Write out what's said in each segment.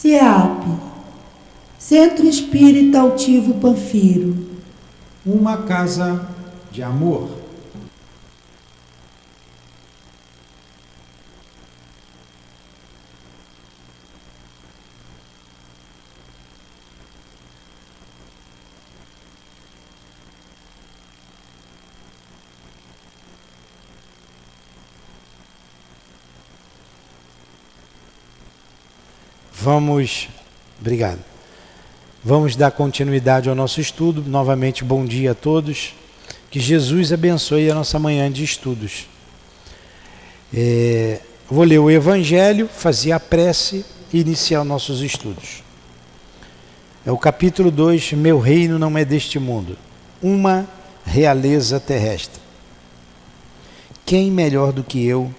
CEAP, Centro Espírita Altivo Panfiro. Uma casa de amor. Obrigado. Vamos dar continuidade ao nosso estudo. Novamente, bom dia a todos. Que Jesus abençoe a nossa manhã de estudos. Vou ler o Evangelho, fazer a prece e iniciar nossos estudos. É o capítulo 2, Meu reino não é deste mundo. Uma realeza terrestre. Quem melhor do que eu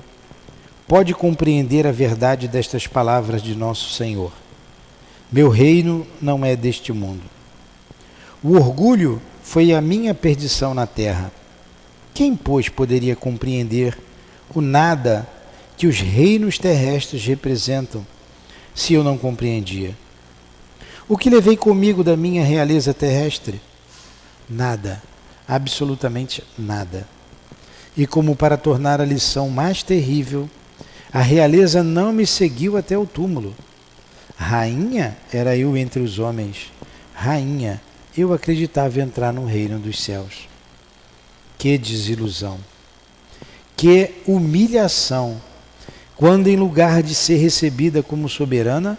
pode compreender a verdade destas palavras de nosso Senhor? Meu reino não é deste mundo. O orgulho foi a minha perdição na terra. Quem, pois, poderia compreender o nada que os reinos terrestres representam, se eu não compreendia? O que levei comigo da minha realeza terrestre? Nada, absolutamente nada. E como para tornar a lição mais terrível, a realeza não me seguiu até o túmulo. Rainha era eu entre os homens. Rainha, eu acreditava entrar no reino dos céus. Que desilusão! Que humilhação! Quando em lugar de ser recebida como soberana,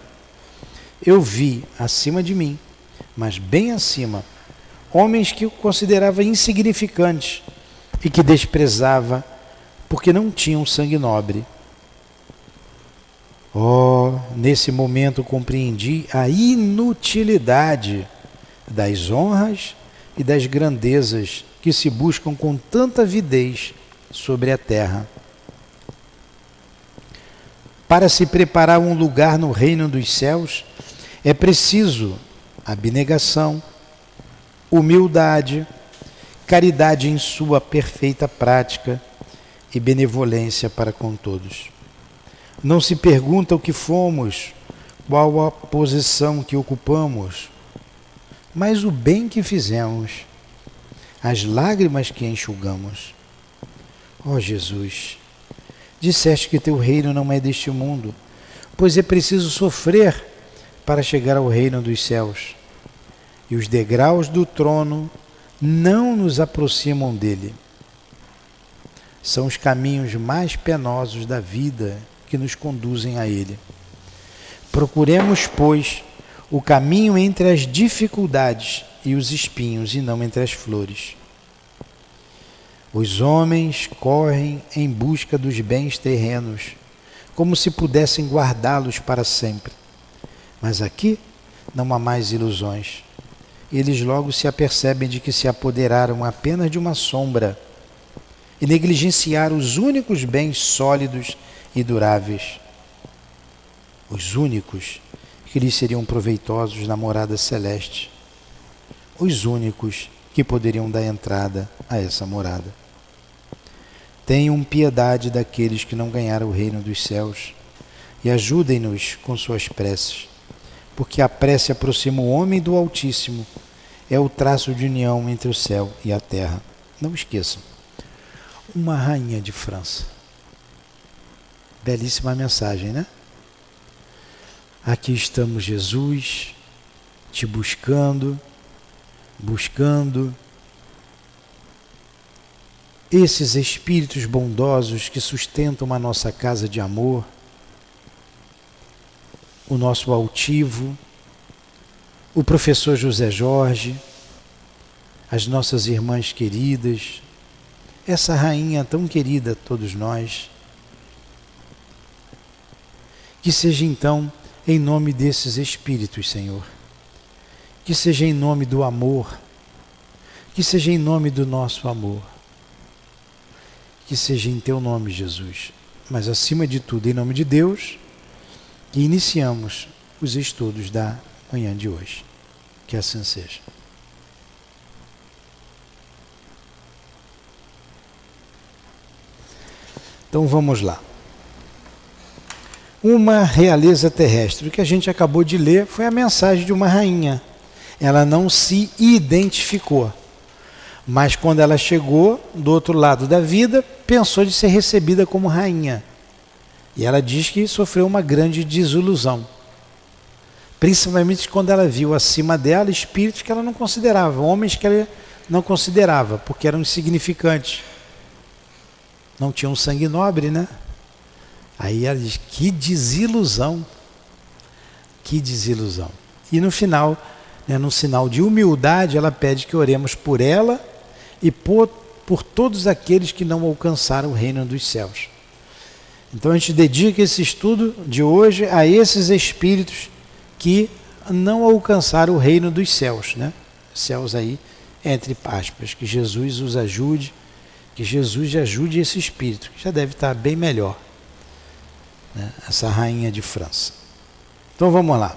eu vi acima de mim, mas bem acima, homens que eu considerava insignificantes e que desprezava porque não tinham sangue nobre. Oh, nesse momento compreendi a inutilidade das honras e das grandezas que se buscam com tanta avidez sobre a terra. Para se preparar um lugar no reino dos céus, é preciso abnegação, humildade, caridade em sua perfeita prática e benevolência para com todos. Não se pergunta o que fomos, qual a posição que ocupamos, mas o bem que fizemos, as lágrimas que enxugamos. Ó Jesus, disseste que teu reino não é deste mundo, pois é preciso sofrer para chegar ao reino dos céus. E os degraus do trono não nos aproximam dele. São os caminhos mais penosos da vida que nos conduzem a ele. Procuremos, pois, o caminho entre as dificuldades e os espinhos, e não entre as flores. Os homens correm em busca dos bens terrenos, como se pudessem guardá-los para sempre. Mas aqui não há mais ilusões. Eles logo se apercebem de que se apoderaram apenas de uma sombra e negligenciaram os únicos bens sólidos e duráveis, os únicos que lhes seriam proveitosos na morada celeste, os únicos que poderiam dar entrada a essa morada. Tenham piedade daqueles que não ganharam o reino dos céus e ajudem-nos com suas preces, porque a prece aproxima o homem do Altíssimo, é o traço de união entre o céu e a terra. Não esqueçam, uma rainha de França. Belíssima mensagem, né? Aqui estamos, Jesus, te buscando esses espíritos bondosos que sustentam a nossa casa de amor, o nosso altivo, o professor José Jorge, as nossas irmãs queridas, essa rainha tão querida a todos nós. Que seja então em nome desses espíritos, Senhor. Que seja em nome do amor. Que seja em nome do nosso amor. Que seja em teu nome, Jesus. Mas acima de tudo, em nome de Deus, que iniciamos os estudos da manhã de hoje. Que assim seja. Então vamos lá. uma realeza terrestre. O que a gente acabou de ler foi a mensagem de uma rainha. Ela não se identificou, mas quando ela chegou do outro lado da vida, pensou de ser recebida como rainha. E ela diz que sofreu uma grande desilusão, principalmente quando ela viu acima dela espíritos que ela não considerava, homens que ela não considerava, porque eram insignificantes, não tinham sangue nobre, né? Aí ela diz, que desilusão, que desilusão. E no final, né, num sinal de humildade, ela pede que oremos por ela e por todos aqueles que não alcançaram o reino dos céus. Então a gente dedica esse estudo de hoje a esses espíritos que não alcançaram o reino dos céus, né? Céus aí, entre aspas, que Jesus os ajude, que Jesus ajude esse espírito, que já deve estar bem melhor, né? Essa rainha de França. Então vamos lá.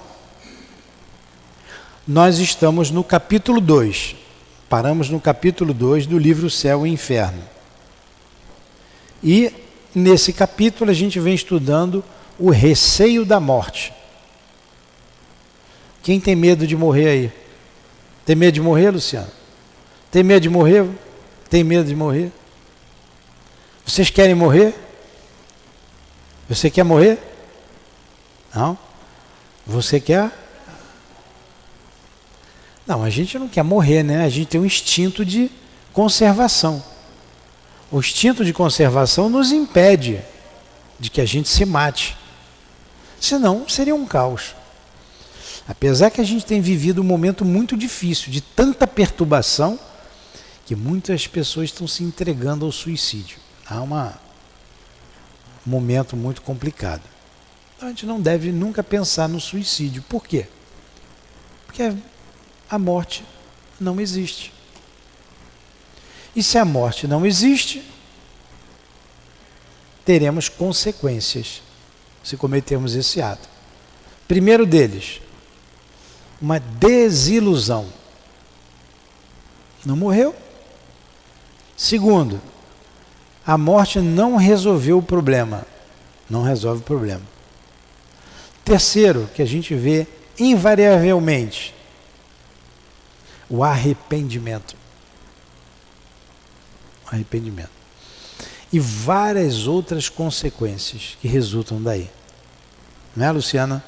Nós estamos no capítulo 2, paramos no capítulo 2 do livro Céu e Inferno. E nesse capítulo a gente vem estudando o receio da morte. Quem tem medo de morrer aí? Tem medo de morrer, Luciano? Tem medo de morrer? Tem medo de morrer? Vocês querem morrer? Você quer morrer? Não? Você quer? Não, a gente não quer morrer, né? A gente tem um instinto de conservação. O instinto de conservação nos impede de que a gente se mate. Senão, seria um caos. Apesar que a gente tem vivido um momento muito difícil, de tanta perturbação, que muitas pessoas estão se entregando ao suicídio. Há um momento muito complicado. A gente não deve nunca pensar no suicídio. Por quê? Porque a morte não existe. E se a morte não existe, teremos consequências se cometermos esse ato. Primeiro deles, uma desilusão. Não morreu. Segundo, a morte não resolveu o problema. Não resolve o problema. Terceiro, que a gente vê invariavelmente, o arrependimento. Arrependimento. E várias outras consequências que resultam daí. Não é, Luciana?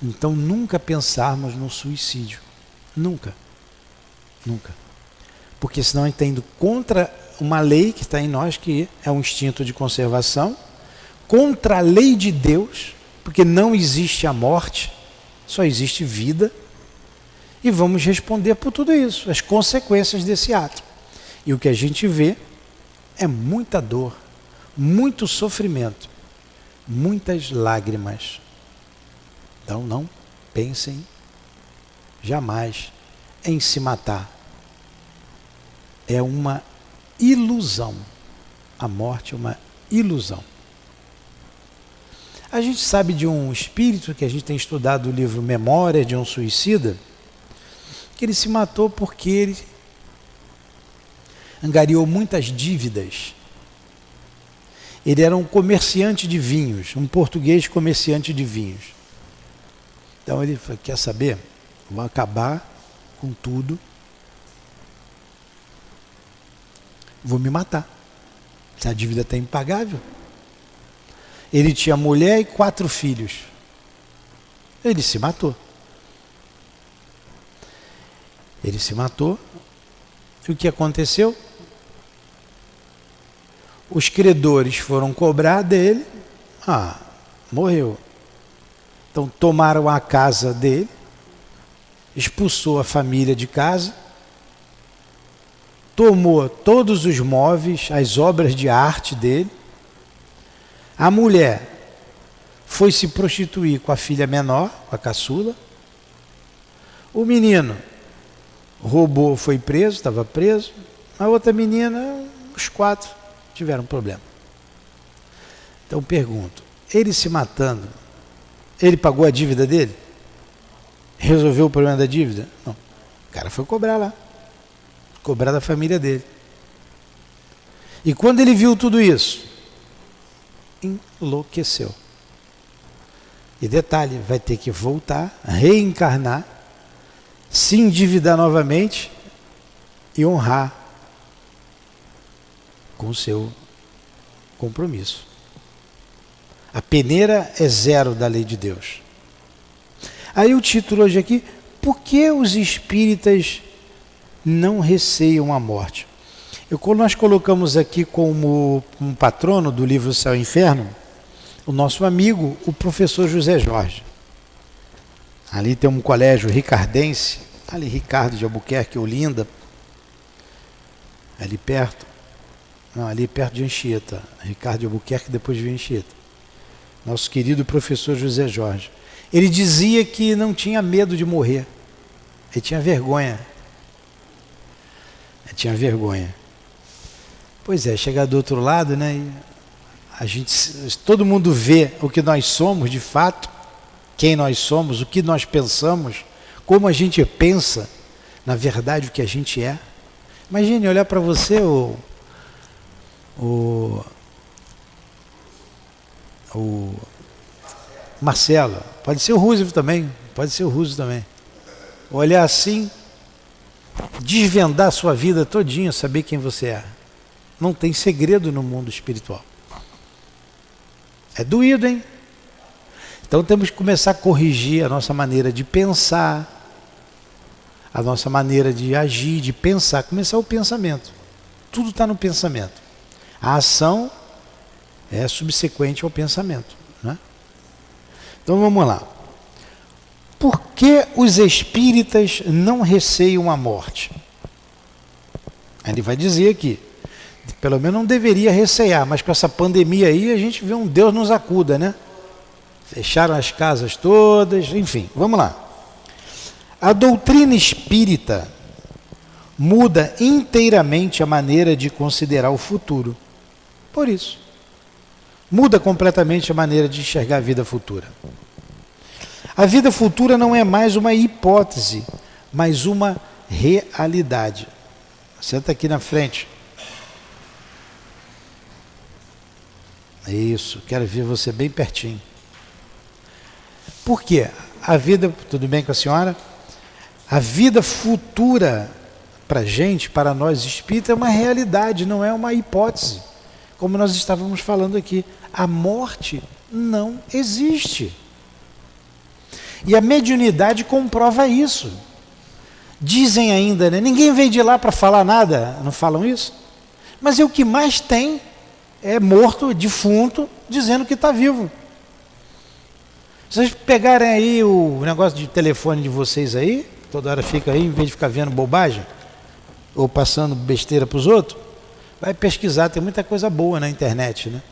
Então, nunca pensarmos no suicídio. Nunca. Nunca. Porque senão a gente está indo contra uma lei que está em nós, que é um instinto de conservação, contra a lei de Deus, porque não existe a morte, só existe vida, e vamos responder por tudo isso, as consequências desse ato. E o que a gente vê é muita dor, muito sofrimento, muitas lágrimas. Então não pensem jamais em se matar. É uma ilusão. A morte é uma ilusão. A gente sabe de um espírito que a gente tem estudado o livro Memórias de um Suicida, que ele se matou porque ele angariou muitas dívidas. Ele era um comerciante de vinhos, um português comerciante de vinhos. Então ele falou, quer saber? Vou acabar com tudo. Vou me matar. Se a dívida está impagável. Ele tinha mulher e 4 filhos. Ele se matou. Ele se matou. E o que aconteceu? Os credores foram cobrar dele. Morreu. Então tomaram a casa dele, expulsou a família de casa, tomou todos os móveis, as obras de arte dele. A mulher foi se prostituir com a filha menor, com a caçula. O menino roubou, foi preso, estava preso. A outra menina, os 4 tiveram problema. Então pergunto, ele se matando, ele pagou a dívida dele? Resolveu o problema da dívida? Não. O cara foi cobrar lá. Cobrar da família dele. E quando ele viu tudo isso, enlouqueceu. E detalhe, vai ter que voltar, reencarnar, se endividar novamente e honrar com o seu compromisso. A peneira é zero da lei de Deus. Aí o título hoje aqui, por que os espíritas não receiam a morte? Nós colocamos aqui como um patrono do livro Céu e Inferno, o nosso amigo, o professor José Jorge. Ali tem um colégio ricardense, ali Ricardo de Albuquerque, Olinda, ali perto. Não, ali perto de Anchieta. Ricardo de Albuquerque, depois de Anchieta. Nosso querido professor José Jorge. Ele dizia que não tinha medo de morrer. Ele tinha vergonha. Ele tinha vergonha. Pois é, chegar do outro lado, né? Todo mundo vê o que nós somos de fato, quem nós somos, o que nós pensamos, como a gente pensa, na verdade, o que a gente é. Imagine olhar para você, o Marcelo, pode ser o Roosevelt também, olhar assim, desvendar a sua vida todinha, saber quem você é. Não tem segredo no mundo espiritual. É doído, hein? Então temos que começar a corrigir a nossa maneira de pensar, a nossa maneira de agir, de pensar, começar o pensamento. Tudo está no pensamento. A ação é subsequente ao pensamento, né? Então vamos lá. Por que os espíritas não receiam a morte? Ele vai dizer aqui, pelo menos não deveria recear, mas com essa pandemia aí a gente vê um Deus nos acuda, né? Fecharam as casas todas, enfim, vamos lá. A doutrina espírita muda inteiramente a maneira de considerar o futuro. Por isso, muda completamente a maneira de enxergar a vida futura. A vida futura não é mais uma hipótese, mas uma realidade. Senta aqui na frente. Isso, quero ver você bem pertinho. Por quê? A vida, tudo bem com a senhora? A vida futura para a gente, para nós espíritas, é uma realidade, não é uma hipótese. Como nós estávamos falando aqui, a morte não existe. E a mediunidade comprova isso. Dizem ainda, né? Ninguém veio de lá para falar nada, não falam isso? Mas é o que mais tem, é morto, defunto, dizendo que está vivo. Se vocês pegarem aí o negócio de telefone de vocês aí, toda hora fica aí, em vez de ficar vendo bobagem, ou passando besteira para os outros, vai pesquisar, tem muita coisa boa na internet, né?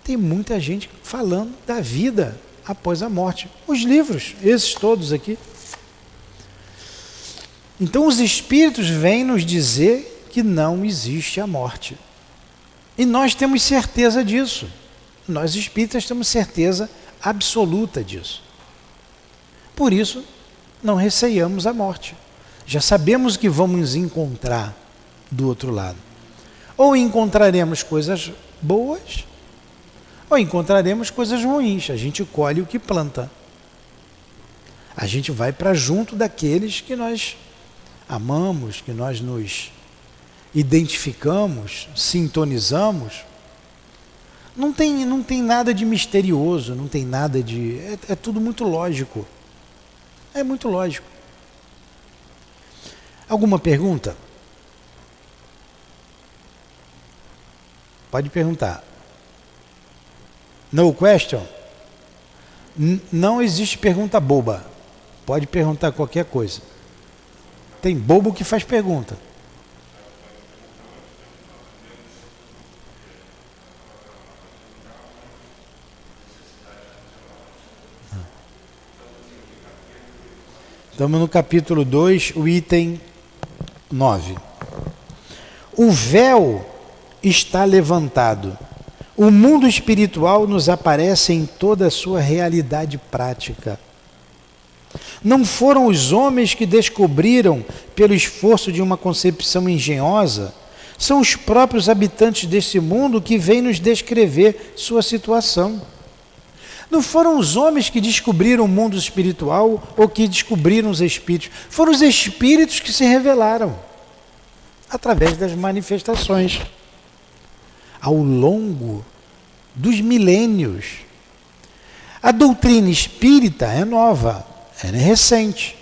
Tem muita gente falando da vida após a morte. Os livros, esses todos aqui. Então os espíritos vêm nos dizer que não existe a morte. E nós temos certeza disso. Nós espíritas temos certeza absoluta disso. Por isso, não receiamos a morte. Já sabemos o que vamos encontrar do outro lado. Ou encontraremos coisas boas, ou encontraremos coisas ruins. A gente colhe o que planta. A gente vai para junto daqueles que nós amamos, que nós nos identificamos, sintonizamos. Não tem nada de misterioso, não tem nada de... É tudo muito lógico. É muito lógico. Alguma pergunta? Pode perguntar. No question? Não existe pergunta boba. Pode perguntar qualquer coisa. Tem bobo que faz pergunta. Estamos no capítulo 2, o item 9. O véu está levantado. O mundo espiritual nos aparece em toda a sua realidade prática. Não foram os homens que descobriram, pelo esforço de uma concepção engenhosa, são os próprios habitantes desse mundo que vêm nos descrever sua situação. Não foram os homens que descobriram o mundo espiritual ou que descobriram os espíritos. Foram os espíritos que se revelaram através das manifestações. Ao longo dos milênios. A doutrina espírita é nova, ela é recente.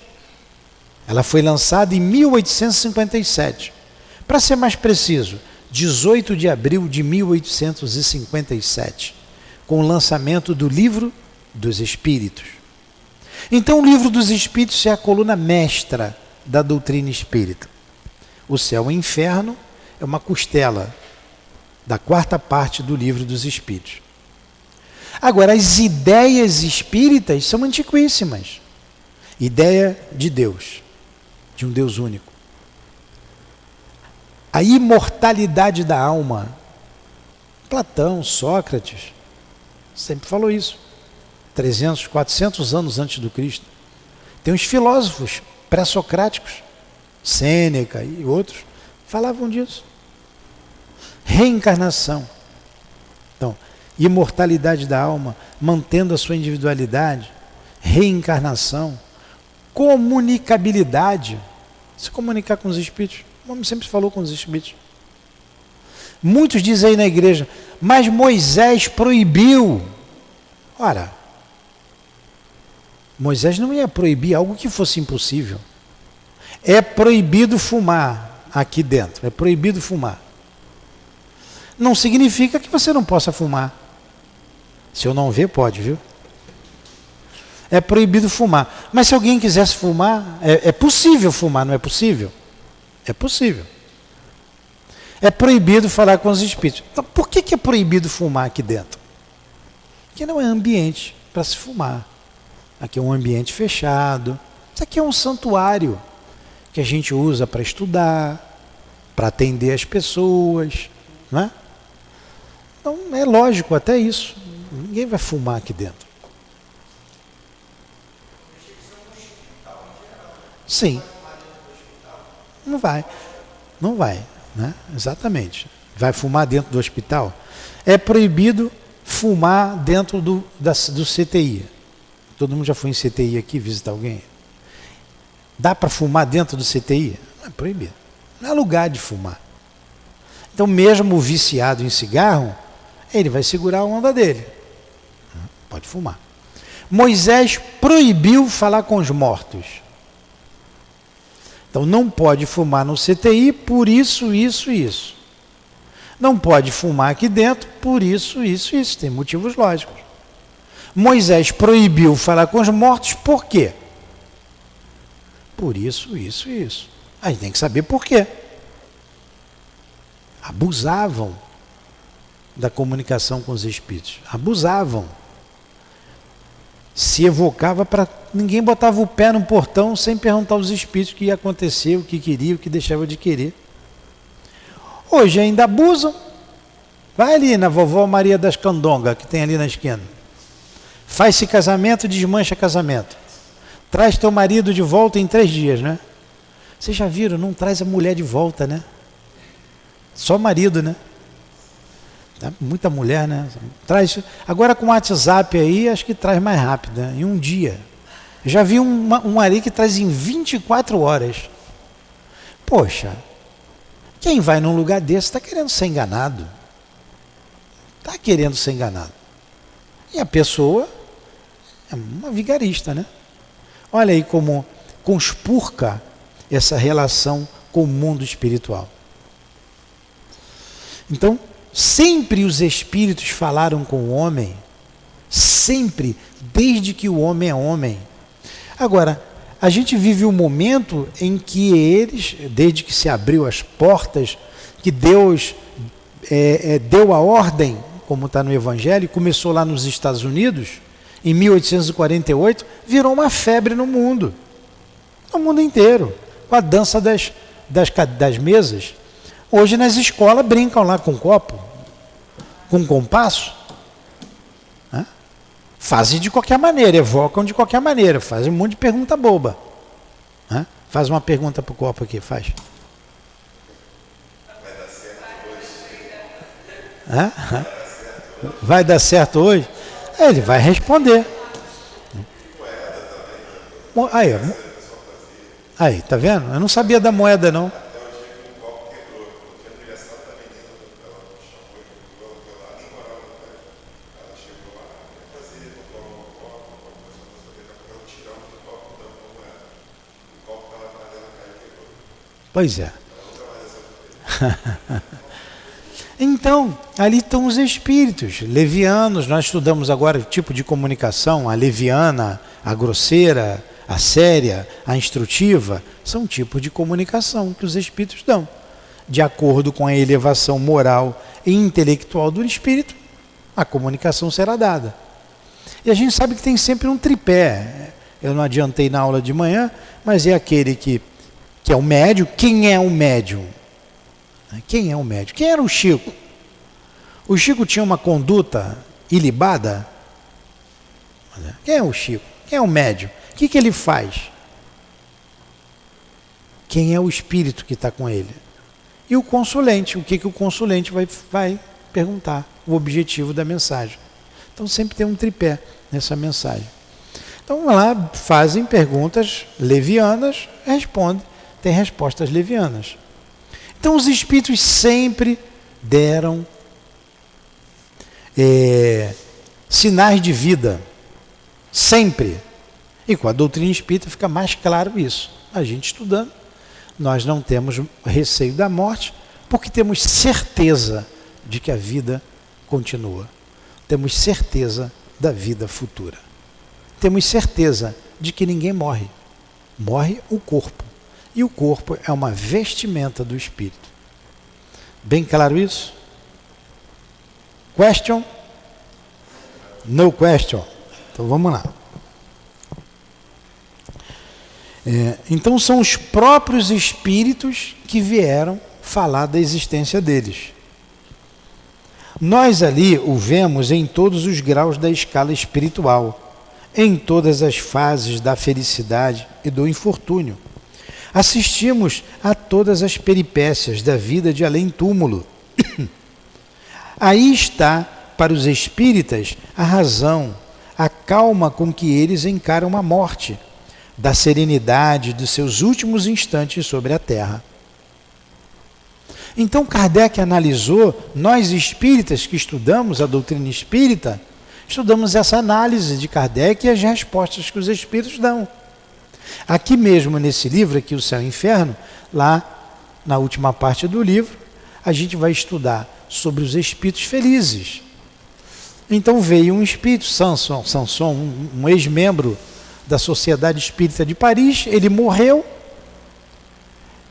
Ela foi lançada em 1857. Para ser mais preciso, 18 de abril de 1857, com o lançamento do Livro dos Espíritos. Então, o Livro dos Espíritos é a coluna mestra da doutrina espírita. O céu e o inferno é uma costela da quarta parte do Livro dos Espíritos. Agora, as ideias espíritas são antiquíssimas. Ideia de Deus, de um Deus único. A imortalidade da alma. Platão, Sócrates, sempre falou isso. 300, 400 anos antes do Cristo. Tem os filósofos pré-socráticos, Sêneca e outros, falavam disso. Reencarnação. Então, imortalidade da alma, mantendo a sua individualidade, reencarnação, comunicabilidade, se comunicar com os espíritos. O homem sempre falou com os espíritos. Muitos dizem aí na igreja, mas Moisés proibiu. Ora, Moisés não ia proibir algo que fosse impossível. É proibido fumar aqui dentro, é proibido fumar. Não significa que você não possa fumar. Se eu não ver, pode, viu? É proibido fumar. Mas se alguém quisesse fumar, é possível fumar, não é possível? É possível. É proibido falar com os espíritos. Então, por que é proibido fumar aqui dentro? Porque não é ambiente para se fumar. Aqui é um ambiente fechado. Isso aqui é um santuário que a gente usa para estudar, para atender as pessoas, não é? Então, é lógico até isso. Ninguém vai fumar aqui dentro. Sim. Não vai. Não vai, né? Exatamente. Vai fumar dentro do hospital? É proibido fumar dentro do CTI. Todo mundo já foi em CTI aqui visitar alguém? Dá para fumar dentro do CTI? Não é proibido. Não é lugar de fumar. Então, mesmo o viciado em cigarro, ele vai segurar a onda dele. Pode fumar. Moisés proibiu falar com os mortos. Então, não pode fumar no CTI por isso. Não pode fumar aqui dentro por isso. Tem motivos lógicos. Moisés proibiu falar com os mortos por quê? Por isso. A gente tem que saber por quê. Abusavam da comunicação com os espíritos. Abusavam. Se evocava para... Ninguém botava o pé no portão sem perguntar aos espíritos o que ia acontecer, o que queria, o que deixava de querer. Hoje ainda abusam. Vai ali na vovó Maria das Candonga, que tem ali na esquina. Faz-se casamento, desmancha casamento. Traz teu marido de volta em 3 dias, né? Vocês já viram? Não traz a mulher de volta, né? Só marido, né? Muita mulher, né? Traz. Agora com o WhatsApp aí, acho que traz mais rápido, né? Em um dia. Eu já vi um ali que traz em 24 horas. Poxa, quem vai num lugar desse está querendo ser enganado. Está querendo ser enganado. E a pessoa é uma vigarista, né? Olha aí como conspurca essa relação com o mundo espiritual. Então, sempre os espíritos falaram com o homem, sempre, desde que o homem é homem. Agora, a gente vive um momento em que eles, desde que se abriu as portas, que Deus deu a ordem, como está no Evangelho, começou lá nos Estados Unidos, em 1848, virou uma febre no mundo inteiro, com a dança das mesas. Hoje nas escolas brincam lá com copo, com compasso, né? Fazem de qualquer maneira, evocam de qualquer maneira, fazem um monte de pergunta boba, né? Faz uma pergunta para o copo aqui, faz. Vai dar certo hoje? Vai dar certo hoje? Ele vai responder. Aí, aí, tá vendo? Eu não sabia da moeda, não. Pois é. Então, ali estão os espíritos levianos. Nós estudamos agora o tipo de comunicação, a leviana, a grosseira, a séria, a instrutiva. São tipos de comunicação que os espíritos dão. De acordo com a elevação moral e intelectual do espírito, a comunicação será dada. E a gente sabe que tem sempre um tripé. Eu não adiantei na aula de manhã, mas é aquele que é o médium. Quem é o médium? Quem é o médium? Quem era o Chico? O Chico tinha uma conduta ilibada? Quem é o Chico? Quem é o médium? O que ele faz? Quem é o espírito que está com ele? E o consulente? O que o consulente vai perguntar? O objetivo da mensagem. Então sempre tem um tripé nessa mensagem. Então lá fazem perguntas levianas, respondem, tem respostas levianas. Então os espíritos sempre deram sinais de vida, sempre. E com a doutrina espírita fica mais claro isso. A gente estudando, nós não temos receio da morte, porque temos certeza de que a vida continua. Temos certeza da vida futura. Temos certeza de que ninguém morre. Morre o corpo. E o corpo é uma vestimenta do espírito. Bem claro isso? Question? No question. Então vamos lá. Então são os próprios espíritos que vieram falar da existência deles. Nós ali o vemos em todos os graus da escala espiritual, em todas as fases da felicidade e do infortúnio. Assistimos a todas as peripécias da vida de além-túmulo. Aí está, para os espíritas, a razão, a calma com que eles encaram a morte, da serenidade dos seus últimos instantes sobre a terra. Então Kardec analisou, nós espíritas que estudamos a doutrina espírita, estudamos essa análise de Kardec e as respostas que os espíritos dão. Aqui mesmo nesse livro, aqui O Céu e o Inferno, lá na última parte do livro, a gente vai estudar sobre os espíritos felizes. Então veio um espírito, Sanson, um ex-membro da Sociedade Espírita de Paris, ele morreu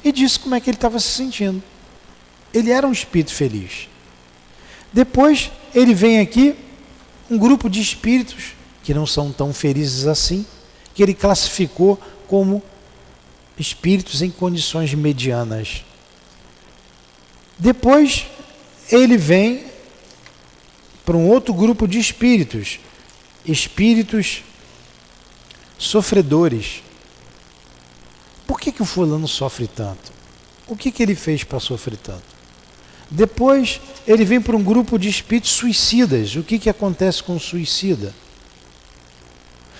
e disse como é que ele estava se sentindo. Ele era um espírito feliz. Depois ele vem aqui, um grupo de espíritos que não são tão felizes assim, que ele classificou como espíritos em condições medianas. Depois ele vem para um outro grupo de espíritos, espíritos sofredores. Por que o fulano sofre tanto? O que ele fez para sofrer tanto? Depois ele vem para um grupo de espíritos suicidas. O que acontece com o suicida?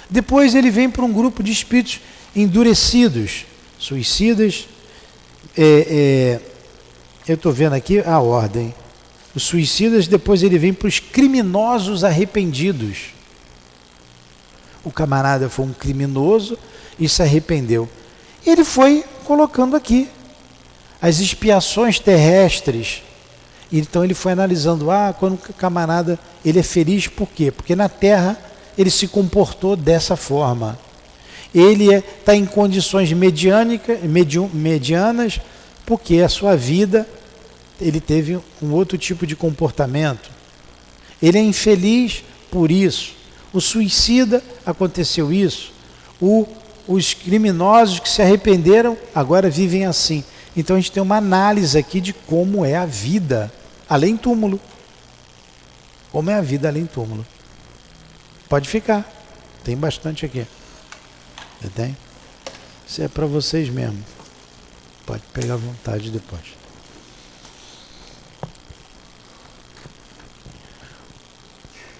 Depois ele vem para um grupo de espíritos endurecidos, suicidas. Eu estou vendo aqui a ordem. Os suicidas, depois ele vem para os criminosos arrependidos. O camarada foi um criminoso e se arrependeu. Ele foi colocando aqui as expiações terrestres. Então ele foi analisando, quando o camarada ele é feliz, por quê? Porque na Terra ele se comportou dessa forma. Ele está em condições medianas, porque a sua vida ele teve um outro tipo de comportamento. Ele é infeliz por isso. O suicida, aconteceu isso. Os criminosos que se arrependeram, agora vivem assim. Então a gente tem uma análise aqui de como é a vida além túmulo. Como é a vida além túmulo. Pode ficar. Tem bastante aqui. Tem? Isso é para vocês mesmo. Pode pegar à vontade depois.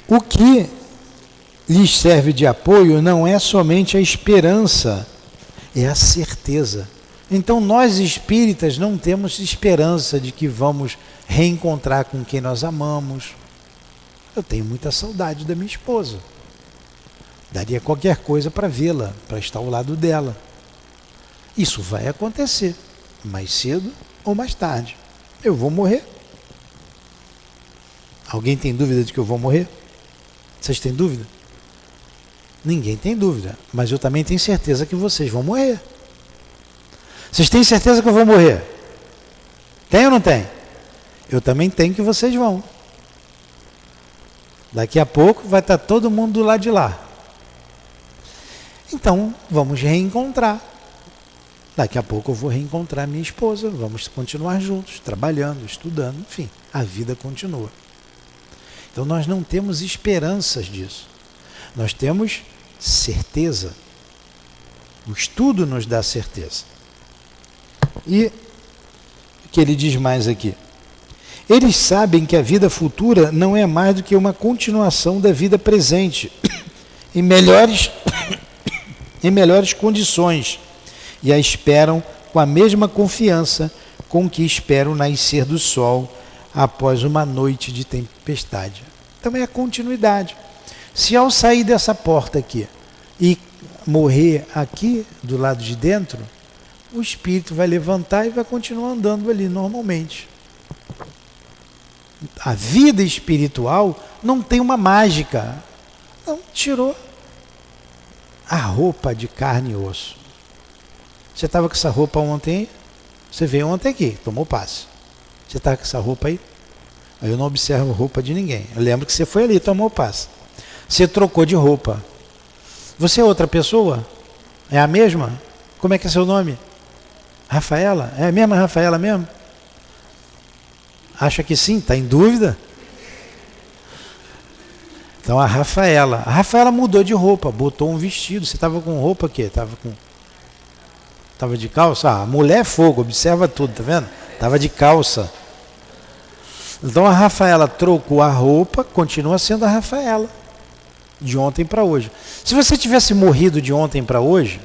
O que lhes serve de apoio não é somente a esperança, é a certeza. Então nós espíritas não temos esperança de que vamos reencontrar com quem nós amamos. Eu tenho muita saudade da minha esposa. Daria qualquer coisa para vê-la, para estar ao lado dela. Isso vai acontecer, mais cedo ou mais tarde. Eu vou morrer. Alguém tem dúvida de que eu vou morrer? Vocês têm dúvida? Ninguém tem dúvida, mas eu também tenho certeza que vocês vão morrer. Vocês têm certeza que eu vou morrer? Tem ou não tem? Eu também tenho que vocês vão. Daqui a pouco vai estar todo mundo do lado de lá. Então, vamos reencontrar. Daqui a pouco eu vou reencontrar minha esposa, vamos continuar juntos, trabalhando, estudando, enfim, a vida continua. Então nós não temos esperanças disso. Nós temos certeza. O estudo nos dá certeza. E o que ele diz mais aqui? Eles sabem que a vida futura não é mais do que uma continuação da vida presente, em melhores condições, e a esperam com a mesma confiança com que esperam o nascer do sol após uma noite de tempestade. Então é a continuidade. Se ao sair dessa porta aqui e morrer aqui do lado de dentro, o espírito vai levantar e vai continuar andando ali normalmente. A vida espiritual não tem uma mágica. Não, tirou a roupa de carne e osso. Você estava com essa roupa ontem? Você veio ontem aqui, tomou passe. Você está com essa roupa aí? Eu não observo roupa de ninguém. Eu lembro que você foi ali, tomou passe. Você trocou de roupa. Você é outra pessoa? É a mesma? Como é que é seu nome? Rafaela? É a mesma Rafaela mesmo? Acha que sim? Está em dúvida? Então a Rafaela mudou de roupa, botou um vestido. Você estava com roupa aqui? Estava de calça? Ah, mulher é fogo, observa tudo, tá vendo? Estava de calça. Então a Rafaela trocou a roupa, continua sendo a Rafaela, de ontem para hoje. Se você tivesse morrido de ontem para hoje,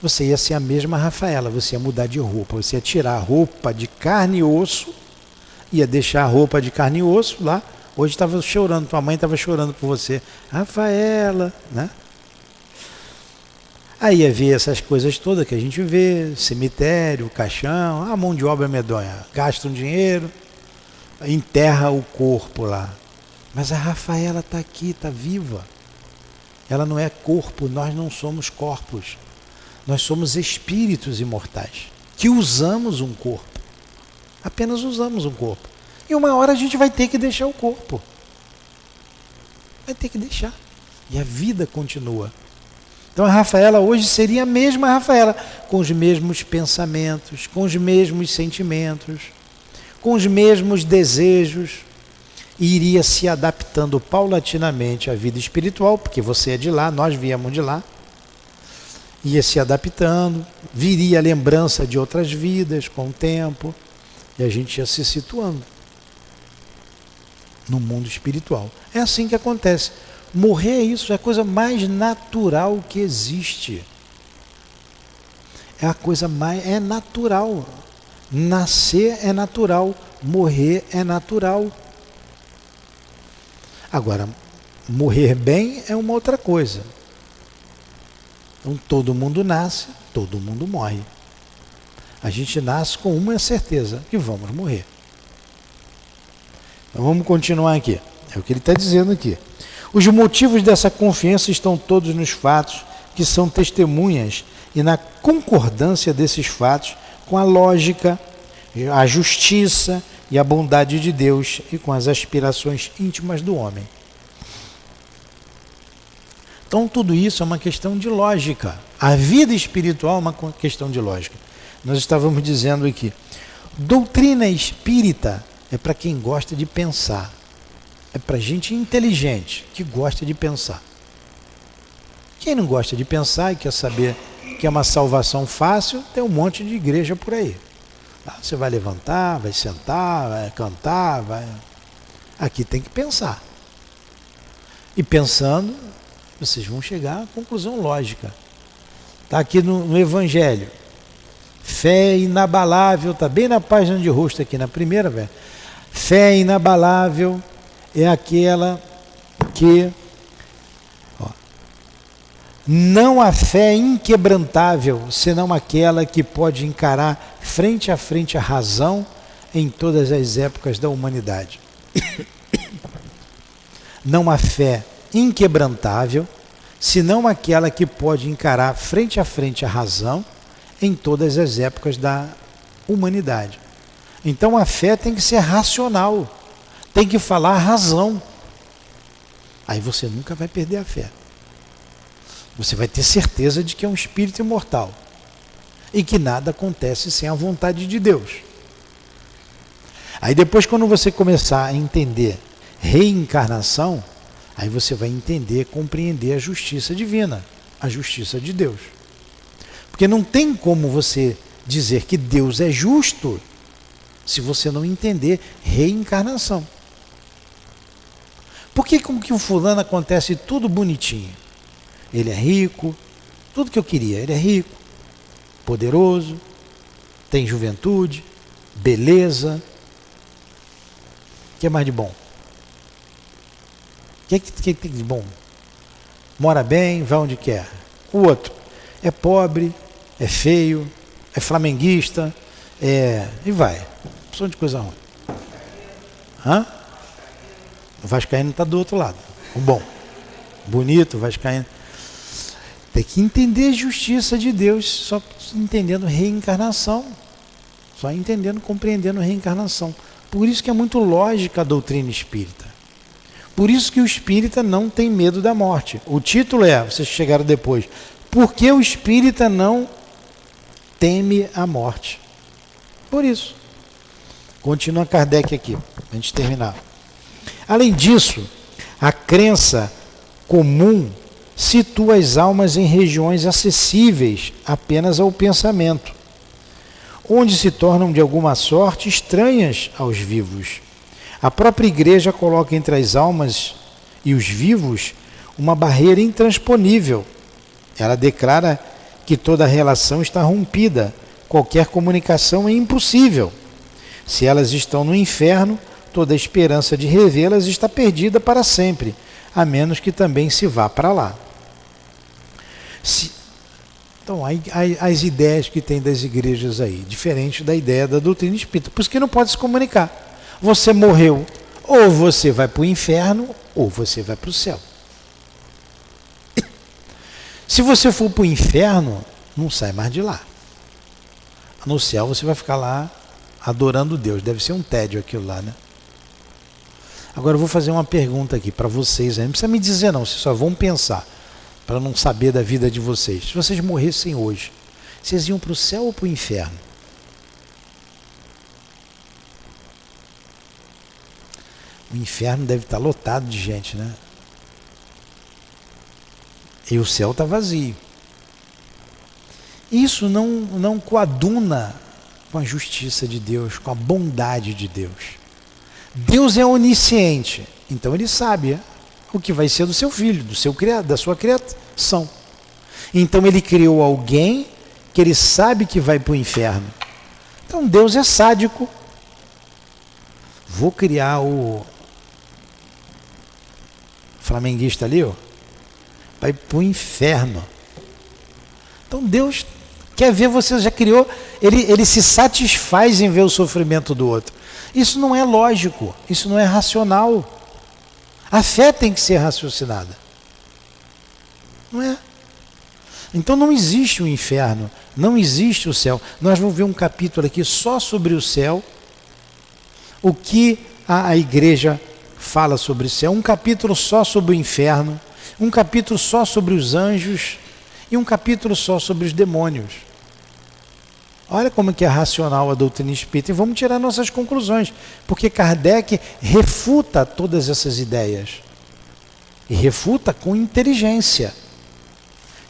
você ia ser a mesma Rafaela, você ia mudar de roupa, você ia tirar a roupa de carne e osso, ia deixar a roupa de carne e osso lá. Hoje estava chorando, tua mãe estava chorando por você. Rafaela, né? Aí ia ver essas coisas todas que a gente vê, cemitério, caixão, a mão de obra medonha, gasta um dinheiro, enterra o corpo lá. Mas a Rafaela está aqui, está viva. Ela não é corpo, nós não somos corpos. Nós somos espíritos imortais, que usamos um corpo. Apenas usamos um corpo. E uma hora a gente vai ter que deixar o corpo. Vai ter que deixar. E a vida continua. Então a Rafaela hoje seria a mesma Rafaela, com os mesmos pensamentos, com os mesmos sentimentos, com os mesmos desejos, e iria se adaptando paulatinamente à vida espiritual, porque você é de lá, nós viemos de lá, ia se adaptando, viria a lembrança de outras vidas com o tempo, e a gente ia se situando no mundo espiritual. É assim que acontece. Morrer é isso, é a coisa mais natural que existe. É a coisa mais, é natural. Nascer é natural, morrer é natural. Agora, morrer bem é uma outra coisa. Então todo mundo nasce, todo mundo morre. A gente nasce com uma certeza, que vamos morrer. Então vamos continuar aqui. É o que ele está dizendo aqui. Os motivos dessa confiança estão todos nos fatos que são testemunhas e na concordância desses fatos com a lógica, a justiça e a bondade de Deus e com as aspirações íntimas do homem. Então tudo isso é uma questão de lógica. A vida espiritual é uma questão de lógica. Nós estávamos dizendo aqui, doutrina espírita é para quem gosta de pensar. É para gente inteligente, que gosta de pensar. Quem não gosta de pensar e quer saber que é uma salvação fácil, tem um monte de igreja por aí. Você vai levantar, vai sentar, vai cantar, vai... Aqui tem que pensar. E pensando, vocês vão chegar à conclusão lógica. Está aqui no Evangelho. Fé inabalável, está bem na página de rosto aqui, na primeira, velho. Fé inabalável é aquela que... Não há fé inquebrantável, senão aquela que pode encarar frente a frente a razão em todas as épocas da humanidade. Não há fé inquebrantável, senão aquela que pode encarar frente a frente a razão em todas as épocas da humanidade. Então a fé tem que ser racional, tem que falar a razão. Aí você nunca vai perder a fé. Você vai ter certeza de que é um espírito imortal e que nada acontece sem a vontade de Deus. Aí depois, quando você começar a entender reencarnação, aí você vai entender, compreender a justiça divina, a justiça de Deus. Porque não tem como você dizer que Deus é justo se você não entender reencarnação. Por que com que o fulano acontece tudo bonitinho? Ele é rico, tudo que eu queria, ele é rico, poderoso, tem juventude, beleza. O que é mais de bom? O que tem de bom? Mora bem, vai onde quer. O outro é pobre, é feio, é flamenguista, e vai. Só de coisa ruim. Hã? O vascaíno está do outro lado. O bom, bonito, vascaíno. Tem que entender a justiça de Deus, só entendendo reencarnação. Só entendendo, compreendendo reencarnação. Por isso que é muito lógica a doutrina espírita. Por isso que o espírita não tem medo da morte. O título é, vocês chegaram depois, por que o espírita não teme a morte? Por isso. Continua Kardec aqui, para a gente terminar. Além disso, a crença comum situa as almas em regiões acessíveis apenas ao pensamento, onde se tornam de alguma sorte estranhas aos vivos. A própria Igreja coloca entre as almas e os vivos uma barreira intransponível. Ela declara que toda relação está rompida, qualquer comunicação é impossível. Se elas estão no inferno, toda a esperança de revê-las está perdida para sempre, a menos que também se vá para lá. Então, as ideias que tem das igrejas aí, diferente da ideia da doutrina espírita, por isso que não pode se comunicar. Você morreu, ou você vai para o inferno, ou você vai para o céu. Se você for para o inferno, não sai mais de lá. No céu você vai ficar lá adorando Deus. Deve ser um tédio aquilo lá, né? Agora eu vou fazer uma pergunta aqui para vocês. Não precisa me dizer não, vocês só vão pensar, para não saber da vida de vocês. Se vocês morressem hoje, vocês iam para o céu ou para o inferno? O inferno deve estar lotado de gente, né? E o céu está vazio. Isso não coaduna com a justiça de Deus, com a bondade de Deus. Deus é onisciente, então ele sabe o que vai ser do seu filho, da sua criação. Então ele criou alguém que ele sabe que vai para o inferno. Então Deus é sádico. Vou criar o flamenguista ali, ó, vai para o inferno. Então Deus quer ver você, já criou, ele se satisfaz em ver o sofrimento do outro. Isso não é lógico, isso não é racional. A fé tem que ser raciocinada. Não é? Então não existe o inferno, não existe o céu. Nós vamos ver um capítulo aqui só sobre o céu, o que a igreja fala sobre o céu, um capítulo só sobre o inferno, um capítulo só sobre os anjos e um capítulo só sobre os demônios. Olha como que é racional a doutrina espírita, e vamos tirar nossas conclusões, porque Kardec refuta todas essas ideias, e refuta com inteligência,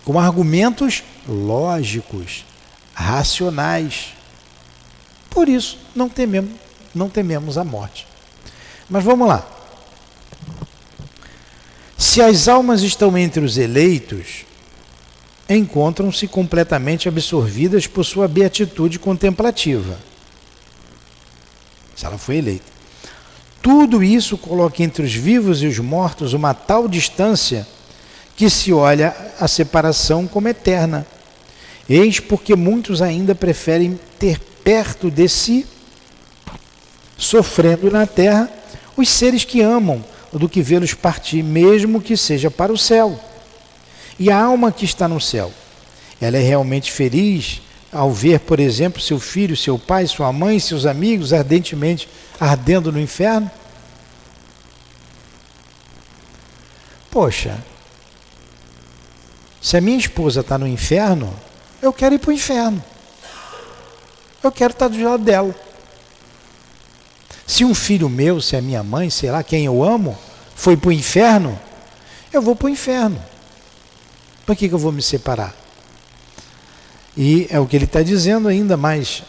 com argumentos lógicos, racionais. Por isso, não tememos a morte. Mas vamos lá. Se as almas estão entre os eleitos, encontram-se completamente absorvidas por sua beatitude contemplativa. Se ela foi eleita. Tudo isso coloca entre os vivos e os mortos uma tal distância que se olha a separação como eterna. Eis porque muitos ainda preferem ter perto de si, sofrendo na terra, os seres que amam, do que vê-los partir, mesmo que seja para o céu. E a alma que está no céu, ela é realmente feliz ao ver, por exemplo, seu filho, seu pai, sua mãe, seus amigos ardentemente ardendo no inferno? Poxa, se a minha esposa está no inferno, eu quero ir para o inferno. Eu quero estar do lado dela. Se um filho meu, se é minha mãe, sei lá, quem eu amo, foi para o inferno, eu vou para o inferno. Por que eu vou me separar? E é o que ele está dizendo ainda mais.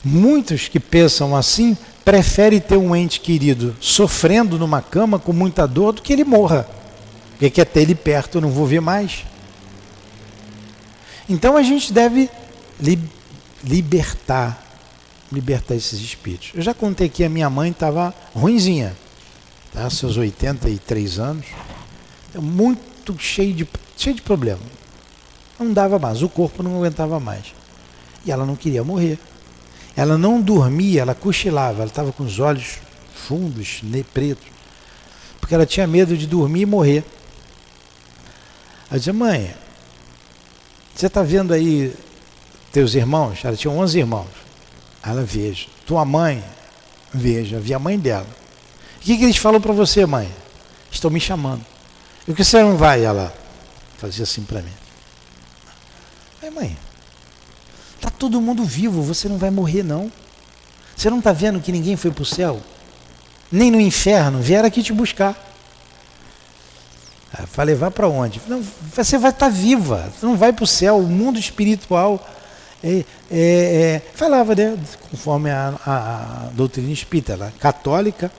Muitos que pensam assim preferem ter um ente querido sofrendo numa cama com muita dor do que ele morra. Porque quer ter ele perto, eu não vou ver mais. Então a gente deve libertar esses espíritos. Eu já contei que a minha mãe estava ruinzinha, tá? Seus 83 anos, muito cheio de problema. Não dava mais, o corpo não aguentava mais. E ela não queria morrer. Ela não dormia, ela cochilava, ela estava com os olhos fundos, pretos, porque ela tinha medo de dormir e morrer. Ela dizia: mãe, você está vendo aí teus irmãos? Ela tinha 11 irmãos. Ela: veja. Tua mãe? Veja. Via a mãe dela. O que eles falam para você, mãe? Estão me chamando. E por que você não vai? Ela fazia assim para mim. Aí, mãe, está todo mundo vivo, você não vai morrer não. Você não está vendo que ninguém foi para o céu? Nem no inferno, vieram aqui te buscar. Eu falei: vai para onde? Não, você vai estar viva, você não vai para o céu, o mundo espiritual. Falava, né, conforme a doutrina espírita, ela católica.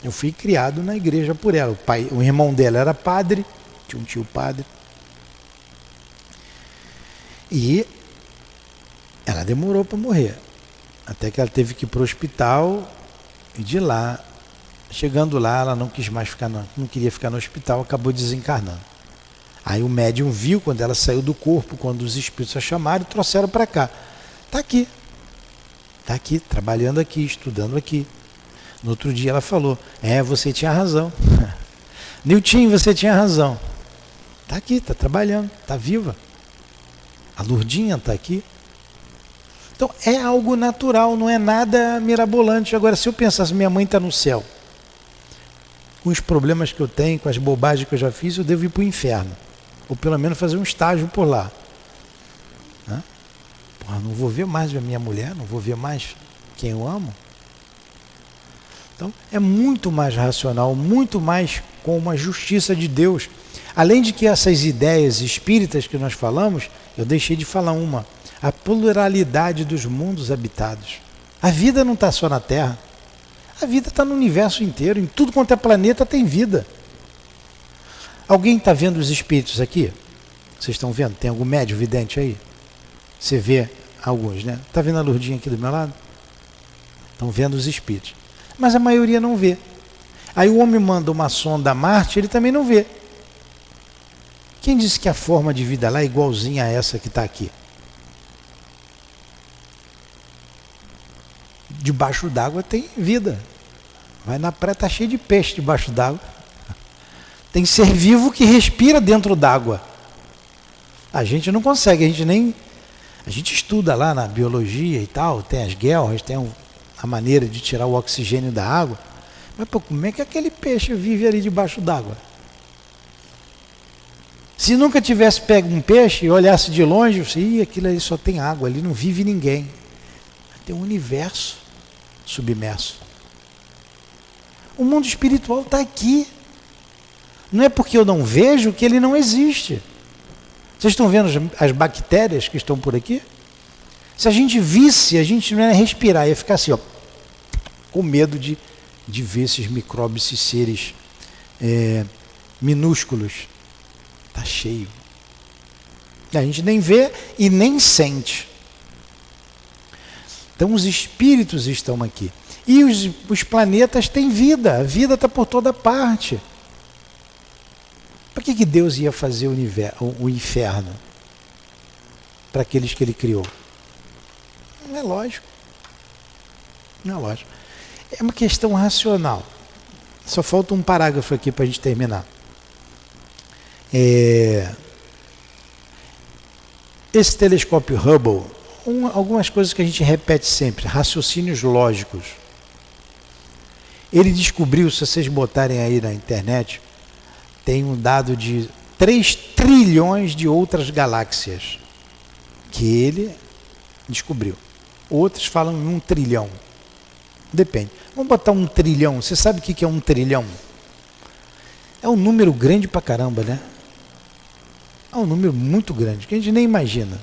Eu fui criado na igreja por ela. O irmão dela era padre, tinha um tio padre. E ela demorou para morrer, até que ela teve que ir para o hospital, e de lá, chegando lá, ela não quis mais ficar, não queria ficar no hospital, acabou desencarnando. Aí o médium viu quando ela saiu do corpo, quando os espíritos a chamaram e trouxeram para cá. Está aqui, trabalhando aqui, estudando aqui. No outro dia ela falou: você tinha razão. Niltinho, você tinha razão. Está aqui, está trabalhando, está viva. A Lourdinha está aqui. Então é algo natural, não é nada mirabolante. Agora, se eu pensasse, minha mãe está no céu, com os problemas que eu tenho, com as bobagens que eu já fiz, eu devo ir para o inferno. Ou pelo menos fazer um estágio por lá. Não vou ver mais a minha mulher, não vou ver mais quem eu amo. Então é muito mais racional, muito mais com uma justiça de Deus. Além de que essas ideias espíritas que nós falamos, eu deixei de falar uma: a pluralidade dos mundos habitados. A vida não está só na Terra, a vida está no universo inteiro, em tudo quanto é planeta tem vida. Alguém está vendo os espíritos aqui? Vocês estão vendo? Tem algum médium vidente aí? Você vê alguns, né? Está vendo a Lourdinha aqui do meu lado? Estão vendo os espíritos. Mas a maioria não vê. Aí o homem manda uma sonda a Marte, ele também não vê. Quem disse que a forma de vida lá é igualzinha a essa que está aqui? Debaixo d'água tem vida. Vai na praia, está cheio de peixe debaixo d'água. Tem ser vivo que respira dentro d'água. A gente não consegue, a gente estuda lá na biologia e tal, tem as guelras, tem a maneira de tirar o oxigênio da água. Mas como é que aquele peixe vive ali debaixo d'água? Se nunca tivesse pego um peixe e olhasse de longe, você, aquilo ali só tem água, ali não vive ninguém. Tem um universo submerso. O mundo espiritual está aqui. Não é porque eu não vejo que ele não existe. Vocês estão vendo as bactérias que estão por aqui? Se a gente visse, a gente não ia respirar, ia ficar assim, ó, com medo de ver esses micróbios, esses seres minúsculos. Está cheio. A gente nem vê e nem sente. Então os espíritos estão aqui. E os planetas têm vida. A vida está por toda parte. Para que Deus ia fazer o inferno? Para aqueles que Ele criou? Não é lógico. Não é lógico. É uma questão racional. Só falta um parágrafo aqui para a gente terminar. Esse telescópio Hubble, algumas coisas que a gente repete sempre, raciocínios lógicos. Ele descobriu, se vocês botarem aí na internet, tem um dado de 3 trilhões de outras galáxias que ele descobriu. Outros falam em 1 trilhão. Depende. Vamos botar 1 trilhão. Você sabe o que é 1 trilhão? É um número grande pra caramba, né? É um número muito grande, que a gente nem imagina.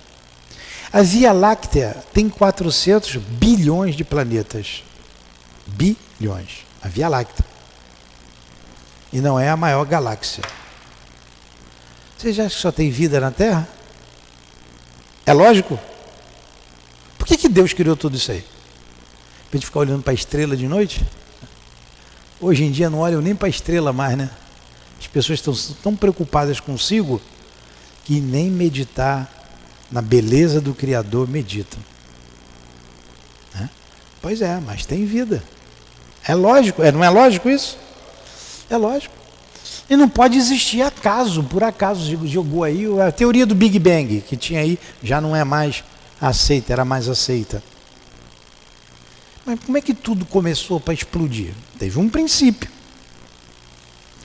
A Via Láctea tem 400 bilhões de planetas. Bilhões. A Via Láctea. E não é a maior galáxia. Vocês acham que só tem vida na Terra? É lógico? Por que Deus criou tudo isso aí? Para a gente ficar olhando para a estrela de noite? Hoje em dia não olham nem para a estrela mais, né? As pessoas estão tão preocupadas consigo que nem meditar na beleza do Criador meditam. Né? Pois é, mas tem vida. É lógico, não é lógico isso? É lógico. E não pode existir acaso, por acaso jogou aí a teoria do Big Bang, que tinha aí, já não é mais aceita, era mais aceita. Mas como é que tudo começou para explodir? Teve um princípio.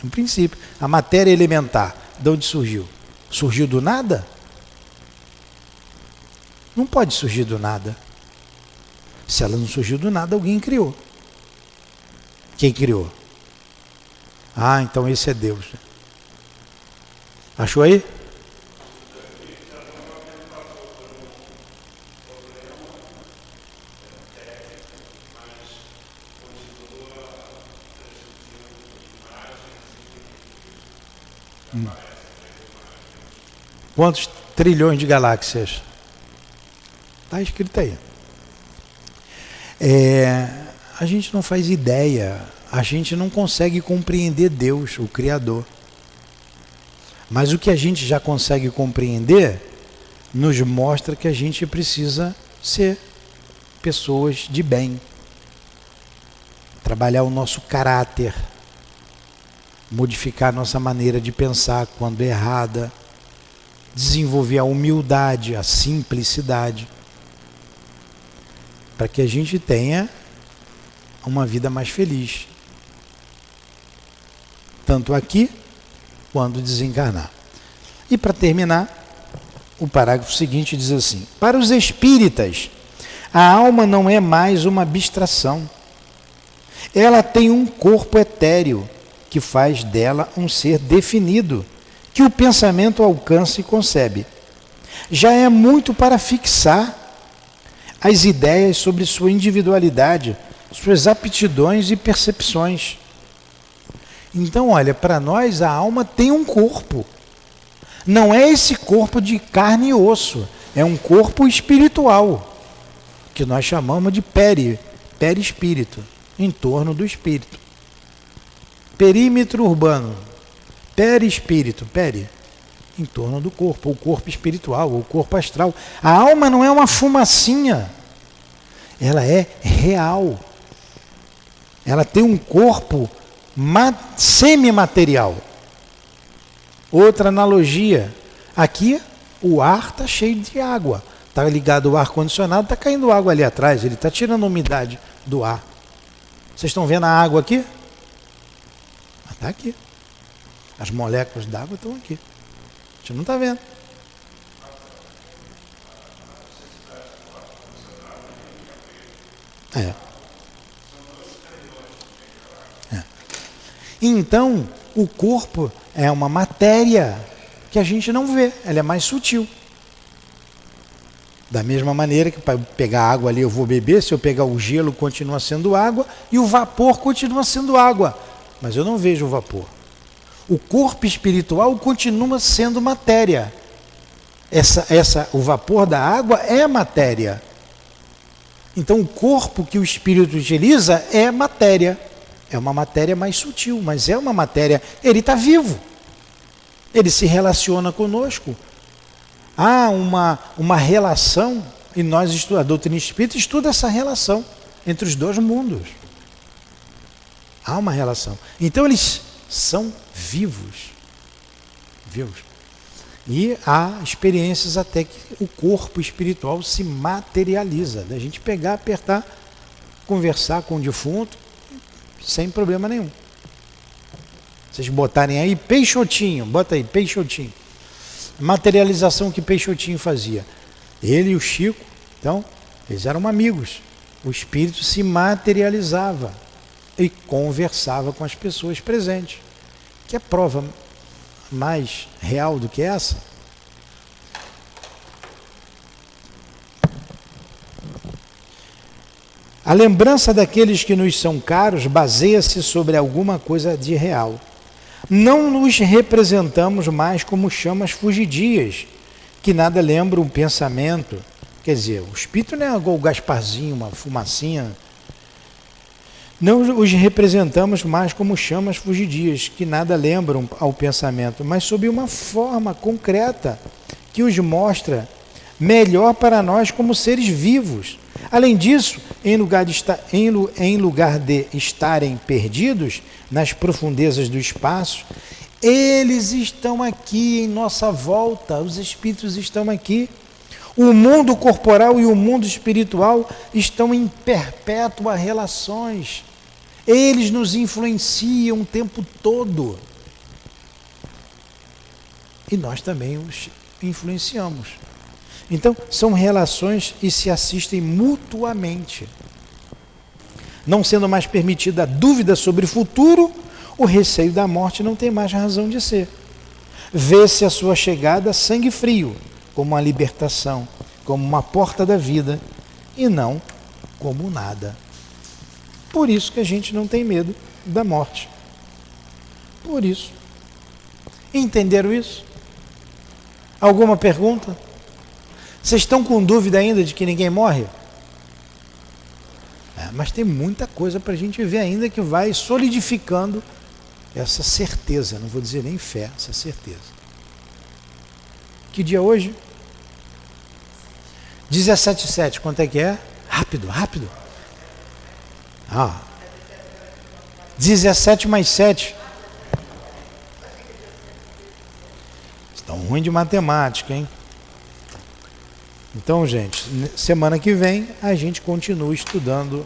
Um princípio. A matéria elementar, de onde surgiu? Surgiu do nada? Não pode surgir do nada. Se ela não surgiu do nada, alguém criou. Quem criou? Ah, então esse é Deus. Achou aí? Quantos trilhões de galáxias? Está escrito aí. A gente não faz ideia, a gente não consegue compreender Deus, o Criador. Mas o que a gente já consegue compreender nos mostra que a gente precisa ser pessoas de bem, trabalhar o nosso caráter, modificar a nossa maneira de pensar quando é errada, desenvolver a humildade, a simplicidade, para que a gente tenha uma vida mais feliz, tanto aqui quando desencarnar. E para terminar, o parágrafo seguinte diz assim: para os espíritas, a alma não é mais uma abstração. Ela tem um corpo etéreo que faz dela um ser definido, que o pensamento alcança e concebe. Já é muito para fixar as ideias sobre sua individualidade, suas aptidões e percepções. Então, olha, para nós a alma tem um corpo. Não é esse corpo de carne e osso, é um corpo espiritual, que nós chamamos de perispírito, em torno do espírito. Perímetro urbano, perispírito, em torno do corpo, o corpo espiritual, o corpo astral. A alma não é uma fumacinha, ela é real. Ela tem um corpo semimaterial. Outra analogia, aqui o ar está cheio de água, está ligado ao ar-condicionado, está caindo água ali atrás, ele está tirando a umidade do ar. Vocês estão vendo a água aqui? Está aqui. As moléculas d'água estão aqui. A gente não está vendo. Então, o corpo é uma matéria que a gente não vê, ela é mais sutil. Da mesma maneira que para pegar água ali eu vou beber, se eu pegar o gelo continua sendo água e o vapor continua sendo água, mas eu não vejo o vapor. O corpo espiritual continua sendo matéria. O vapor da água é matéria. Então o corpo que o espírito utiliza é matéria. É uma matéria mais sutil, mas é uma matéria, ele está vivo. Ele se relaciona conosco. Há uma relação, e nós, a doutrina espírita, estuda essa relação entre os dois mundos. Há uma relação. Então eles são vivos. Vivos. E há experiências até que o corpo espiritual se materializa. Da gente pegar, apertar, conversar com o defunto, sem problema nenhum. Vocês botarem aí Peixotinho, bota aí Peixotinho. Materialização que Peixotinho fazia. Ele e o Chico, então, eles eram amigos. O espírito se materializava e conversava com as pessoas presentes. Que é prova mais real do que essa? A lembrança daqueles que nos são caros baseia-se sobre alguma coisa de real. Não nos representamos mais como chamas fugidias, que nada lembram um pensamento. Quer dizer, o espírito não é igual o Gasparzinho, uma fumacinha. Não os representamos mais como chamas fugidias, que nada lembram ao pensamento, mas sob uma forma concreta, que os mostra melhor para nós como seres vivos. Além disso, em lugar de estarem perdidos nas profundezas do espaço, eles estão aqui em nossa volta, os espíritos estão aqui. O mundo corporal e o mundo espiritual estão em perpétuas relações. Eles nos influenciam o tempo todo. E nós também os influenciamos. Então, são relações e se assistem mutuamente. Não sendo mais permitida a dúvida sobre o futuro, o receio da morte não tem mais razão de ser. Vê-se a sua chegada sangue frio, como uma libertação, como uma porta da vida, e não como nada. Por isso que a gente não tem medo da morte. Por isso. Entenderam isso? Alguma pergunta? Vocês estão com dúvida ainda de que ninguém morre? Mas tem muita coisa para a gente ver ainda que vai solidificando essa certeza, não vou dizer nem fé, essa certeza. Que dia é hoje? 17/7, quanto é que é? Rápido, rápido. 17 mais 7. Estão ruim de matemática, hein? Então, gente, semana que vem a gente continua estudando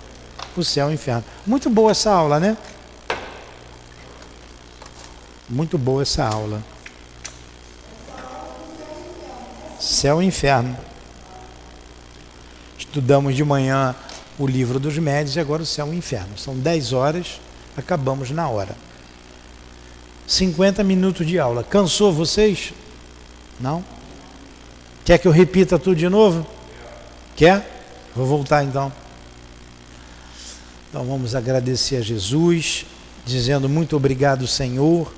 o céu e o inferno. Muito boa essa aula, né? Muito boa essa aula. Céu e inferno. Estudamos de manhã o livro dos médiuns e agora o céu e o inferno. São 10 horas, acabamos na hora. 50 minutos de aula. Cansou vocês? Não? Quer que eu repita tudo de novo? Quer? Vou voltar então. Então vamos agradecer a Jesus, dizendo muito obrigado, Senhor,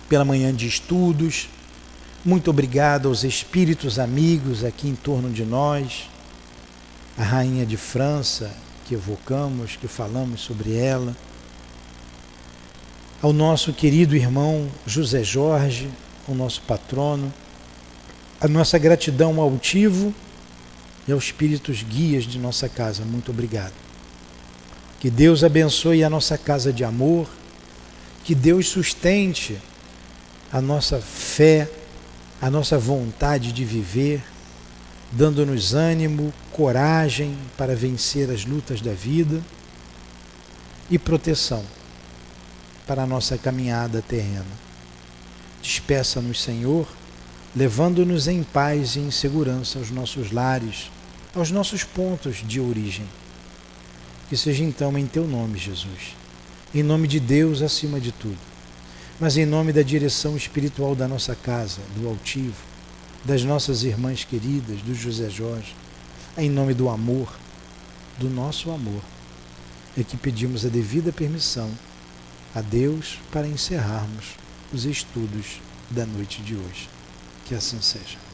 pela manhã de estudos. Muito obrigado aos espíritos amigos aqui em torno de nós. A Rainha de França, que evocamos, que falamos sobre ela. Ao nosso querido irmão José Jorge, o nosso patrono. A nossa gratidão ao altivo e aos espíritos guias de nossa casa. Muito obrigado. Que Deus abençoe a nossa casa de amor, que Deus sustente a nossa fé, a nossa vontade de viver, dando-nos ânimo, coragem para vencer as lutas da vida e proteção para a nossa caminhada terrena. Despeça-nos, Senhor, levando-nos em paz e em segurança aos nossos lares, aos nossos pontos de origem. Que seja então em Teu nome, Jesus, em nome de Deus acima de tudo. mas em nome da direção espiritual da nossa casa, do altivo, das nossas irmãs queridas, do José Jorge, em nome do amor, do nosso amor, é que pedimos a devida permissão a Deus para encerrarmos os estudos da noite de hoje. Que assim seja.